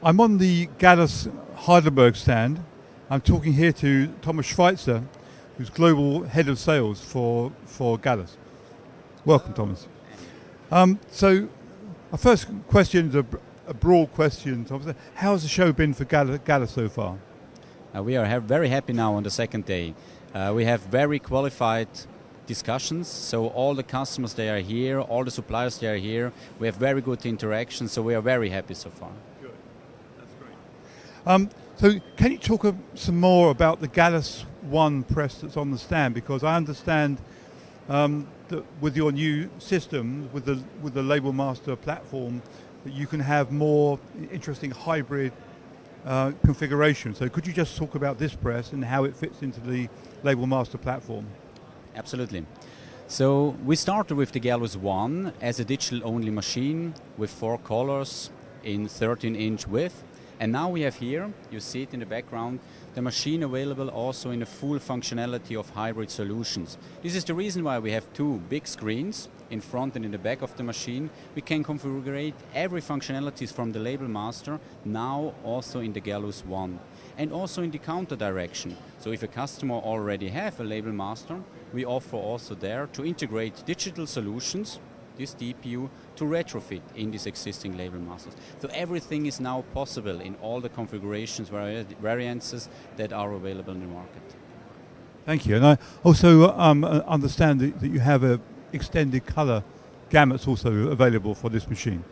I'm on the Gallus Heidelberg stand. I'm talking here to Thomas Schweizer, who's Global Head of Sales for Gallus. Welcome, Thomas. So our first question is a broad question, Thomas. How has the show been for Gallus so far? We are very happy now on the second day. We have very qualified discussions, so all the customers, they are here, all the suppliers, they are here. We have very good interaction, so we are very happy so far. Good, that's great. So can you talk some more about the Gallus One press that's on the stand? Because I understand that with your new system, with the Label Master platform, that you can have more interesting hybrid configuration. So could you just talk about this press and how it fits into the Label Master platform? Absolutely. So we started with the Gallus One as a digital-only machine with 4 colors in 13-inch width. And now we have here, you see it in the background, the machine available also in a full functionality of hybrid solutions. This is the reason why we have 2 big screens in front and in the back of the machine. We can configure every functionalities from the Label Master now also in the Gallus One. And also in the counter direction. So if a customer already have a Label Master, we offer also there to integrate digital solutions, this DPU, to retrofit in these existing Label Masters. So everything is now possible in all the configurations, variances that are available in the market. Thank you. And I also understand that you have a extended color gamuts also available for this machine.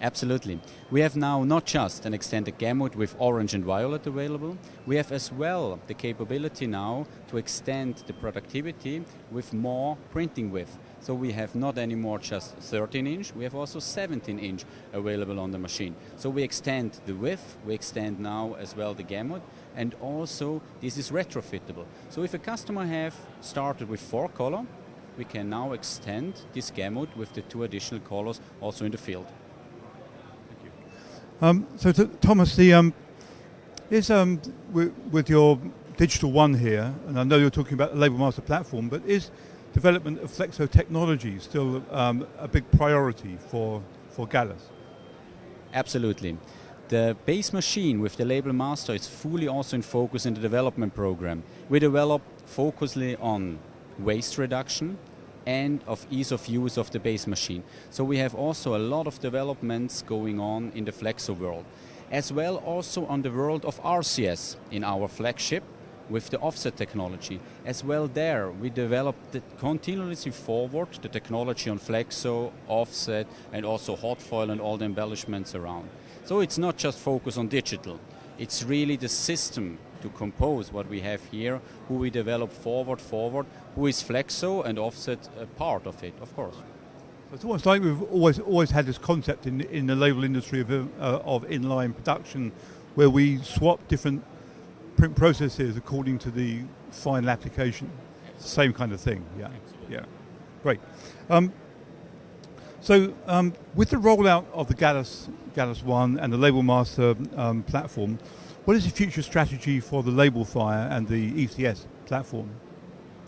Absolutely. We have now not just an extended gamut with orange and violet available, we have as well the capability now to extend the productivity with more printing width. So we have not anymore just 13-inch, we have also 17-inch available on the machine. So we extend the width, we extend now as well the gamut, and also this is retrofittable. So if a customer have started with 4 color, we can now extend this gamut with the 2 additional colors also in the field. So Thomas, with your Digital One here, and I know you're talking about the Label Master platform, but is development of flexo technology still a big priority for Gallus? Absolutely. The base machine with the Label Master is fully also in focus in the development program. We develop focusly on waste reduction and of ease of use of the base machine. So we have also a lot of developments going on in the flexo world. As well also on the world of RCS in our flagship with the offset technology. As well there we developed continuously forward the technology on flexo, offset and also hot foil and all the embellishments around. So it's not just focus on digital, it's really the system to compose what we have here, who we develop forward, who is flexo and offset a part of it, of course. So it's almost like we've always had this concept in the label industry of inline production, where we swap different print processes according to the final application. Same kind of thing, yeah. Absolutely. Yeah, great. So with the rollout of the Gallus One and the Label Master platform, what is the future strategy for the Label Fire and the ECS platform?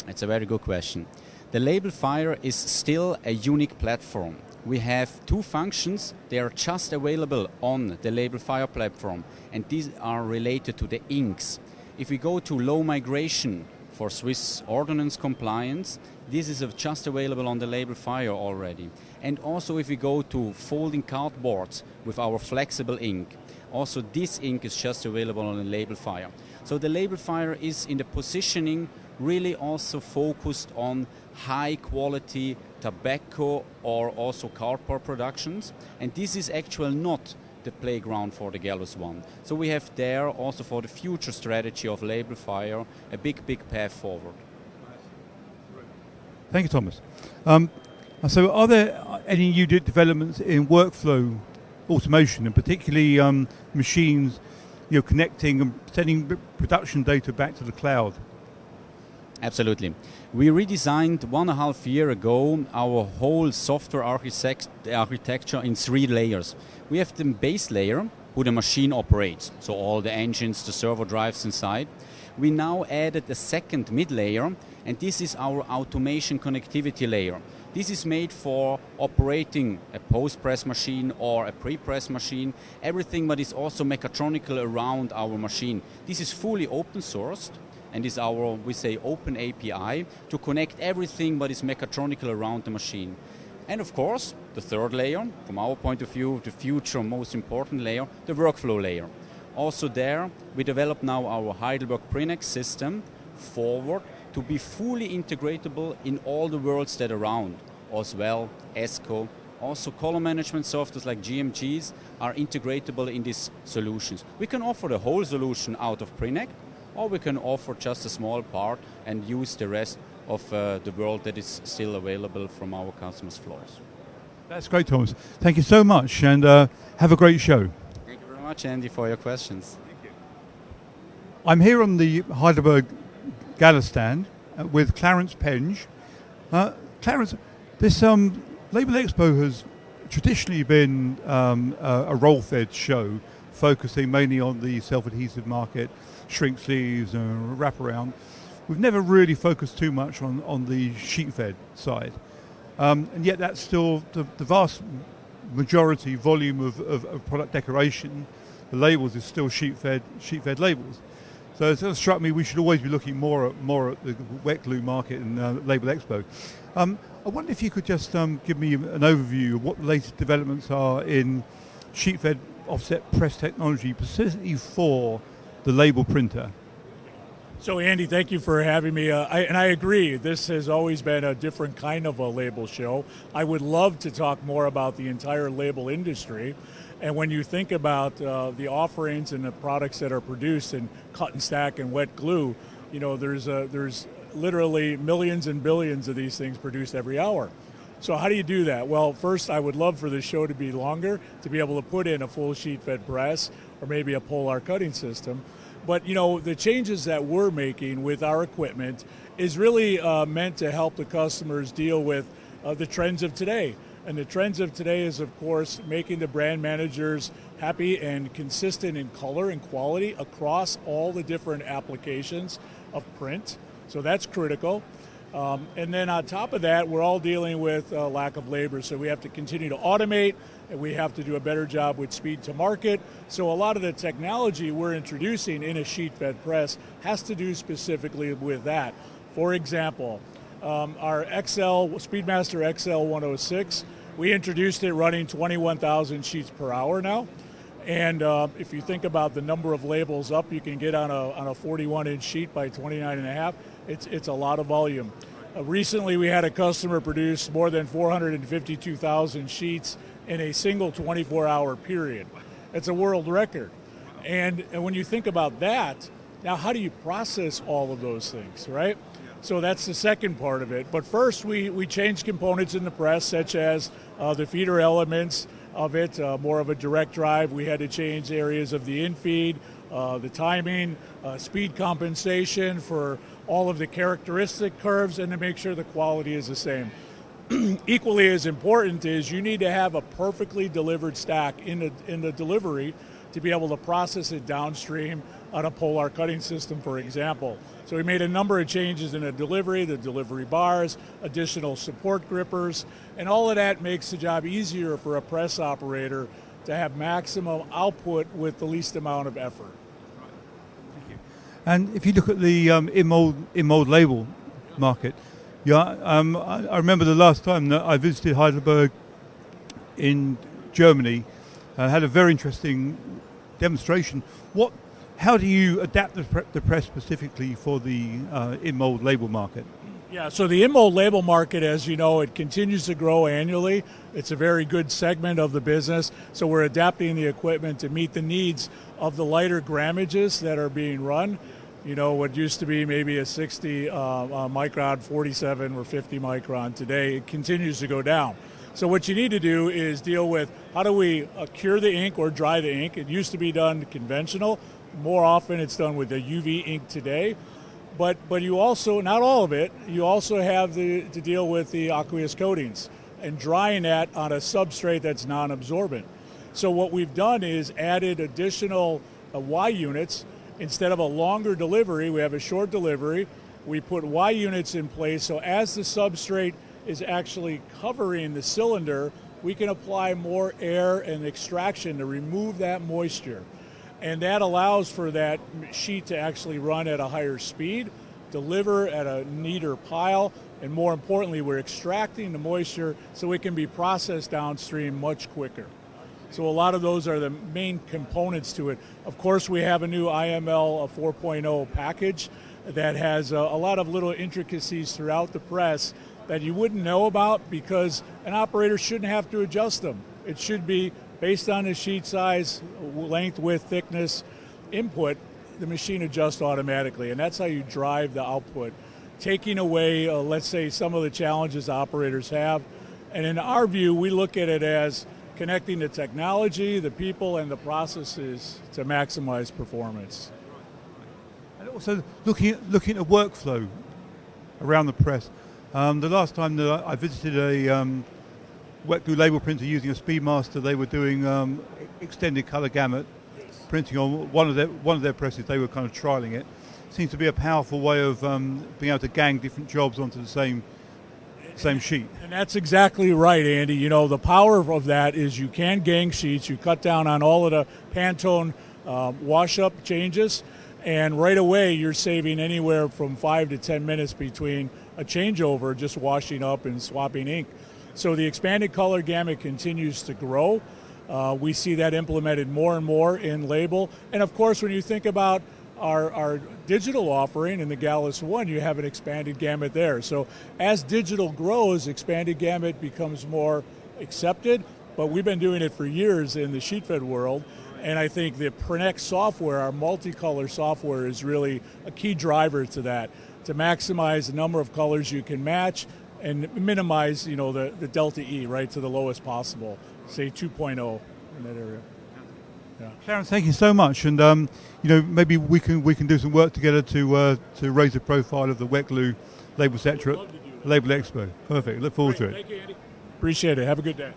It's a very good question. The Label Fire is still a unique platform. We have 2 functions, they are just available on the Label Fire platform, and these are related to the inks. If we go to low migration for Swiss ordinance compliance, this is just available on the Label Fire already. And also if we go to folding cardboards with our flexible ink, also this ink is just available on the Label Fire. So the Label Fire is in the positioning really also focused on high quality tobacco or also cardboard productions, and this is actually not the playground for the Gallus One. So we have there also for the future strategy of Label Fire a big path forward. Thank you, Thomas. So are there any new developments in workflow automation, and particularly machines connecting and sending production data back to the cloud? Absolutely. We redesigned 1.5 years ago our whole software architecture in 3 layers. We have the base layer, who the machine operates, so all the engines, the servo drives inside. We now added a second mid layer, and this is our automation connectivity layer. This is made for operating a post-press machine or a pre-press machine, everything that is also mechatronical around our machine. This is fully open sourced and is our, we say, open API to connect everything that is mechatronical around the machine. And of course, the third layer, from our point of view, the future most important layer, the workflow layer. Also there, we develop now our Heidelberg Prinect system forward to be fully integratable in all the worlds that are around. As well, ESCO, also color management softwares like GMGs are integratable in these solutions. We can offer the whole solution out of Prinect, or we can offer just a small part and use the rest of the world that is still available from our customers' floors. That's great, Thomas. Thank you so much, and have a great show. Thank you very much, Andy, for your questions. Thank you. I'm here on the Heidelberg Gallus stand with Clarence Penge. Clarence, this Labelexpo has traditionally been a roll-fed show, focusing mainly on the self-adhesive market, shrink sleeves and wraparound. We've never really focused too much on the sheet-fed side. And yet that's still the vast majority volume of product decoration. The labels is still sheet-fed labels. So it sort of struck me we should always be looking more at the wet glue market in Labelexpo. I wonder if you could just give me an overview of what the latest developments are in sheet-fed offset press technology, specifically for the label printer. So Andy, thank you for having me. I agree, this has always been a different kind of a label show. I would love to talk more about the entire label industry. And when you think about the offerings and the products that are produced in cut and stack and wet glue, you know, there's literally millions and billions of these things produced every hour. So how do you do that? Well, first I would love for the show to be longer, to be able to put in a full sheet fed press or maybe a polar cutting system. But you know, the changes that we're making with our equipment is really meant to help the customers deal with the trends of today. And the trends of today is, of course, making the brand managers happy and consistent in color and quality across all the different applications of print. So that's critical. And then on top of that, we're all dealing with lack of labor. So we have to continue to automate, and we have to do a better job with speed to market. So a lot of the technology we're introducing in a sheet-fed press has to do specifically with that. For example, our Speedmaster XL 106, we introduced it running 21,000 sheets per hour now. And if you think about the number of labels up you can get on a 41-inch sheet by 29.5, it's a lot of volume. Recently we had a customer produce more than 452,000 sheets in a single 24-hour period. It's a world record. And when you think about that, now how do you process all of those things, right? So that's the second part of it. But first we changed components in the press, such as the feeder elements of it, more of a direct drive. We had to change areas of the infeed, the timing, speed compensation for all of the characteristic curves, and to make sure the quality is the same. Equally as important is you need to have a perfectly delivered stack in the delivery to be able to process it downstream on a polar cutting system, for example. So we made a number of changes in the delivery bars, additional support grippers, and all of that makes the job easier for a press operator to have maximum output with the least amount of effort. Thank you. And if you look at the in-mold label market, I remember the last time that I visited Heidelberg in Germany, had a very interesting demonstration. How do you adapt the press specifically for the in-mold label market? Yeah, so the in-mold label market, as you know, it continues to grow annually. It's a very good segment of the business, so we're adapting the equipment to meet the needs of the lighter grammages that are being run. You know, what used to be maybe a 60 micron, 47 or 50 micron today, it continues to go down. So what you need to do is deal with how do we cure the ink or dry the ink. It used to be done conventional. More often it's done with a UV ink today. But you also, not all of it, you also have to deal with the aqueous coatings and drying that on a substrate that's non-absorbent. So what we've done is added additional Y units. Instead of a longer delivery, we have a short delivery. We put Y units in place, so as the substrate is actually covering the cylinder, we can apply more air and extraction to remove that moisture. And that allows for that sheet to actually run at a higher speed, deliver at a neater pile, and more importantly, we're extracting the moisture so it can be processed downstream much quicker. So a lot of those are the main components to it. Of course, we have a new IML 4.0 package that has a lot of little intricacies throughout the press that you wouldn't know about because an operator shouldn't have to adjust them. It should be based on the sheet size, length, width, thickness, input, the machine adjusts automatically, and that's how you drive the output, taking away, let's say, some of the challenges operators have. And in our view, we look at it as connecting the technology, the people, and the processes to maximize performance. And also looking at workflow around the press. The last time that I visited a wet glue label printer using a Speedmaster, they were doing extended color gamut printing on one of their presses. They were kind of trialing it. Seems to be a powerful way of being able to gang different jobs onto the same sheet. And that's exactly right, Andy. You know, the power of that is you can gang sheets, you cut down on all of the Pantone wash-up changes, and right away you're saving anywhere from 5 to 10 minutes between a changeover, just washing up and swapping ink. So the expanded color gamut continues to grow. We see that implemented more and more in label. And of course, when you think about our digital offering in the Gallus One, you have an expanded gamut there. So as digital grows, expanded gamut becomes more accepted, but we've been doing it for years in the sheet fed world. And I think the Prinect software, our multicolor software, is really a key driver to that, to maximize the number of colors you can match and minimize, you know, the delta E, right, to the lowest possible, say 2.0 in that area. Yeah. Clarence, thank you so much, and you know, maybe we can do some work together to raise the profile of the wet glue label sector at Labelexpo. Perfect. Look forward to it. Thank you, Andy. Appreciate it. Have a good day.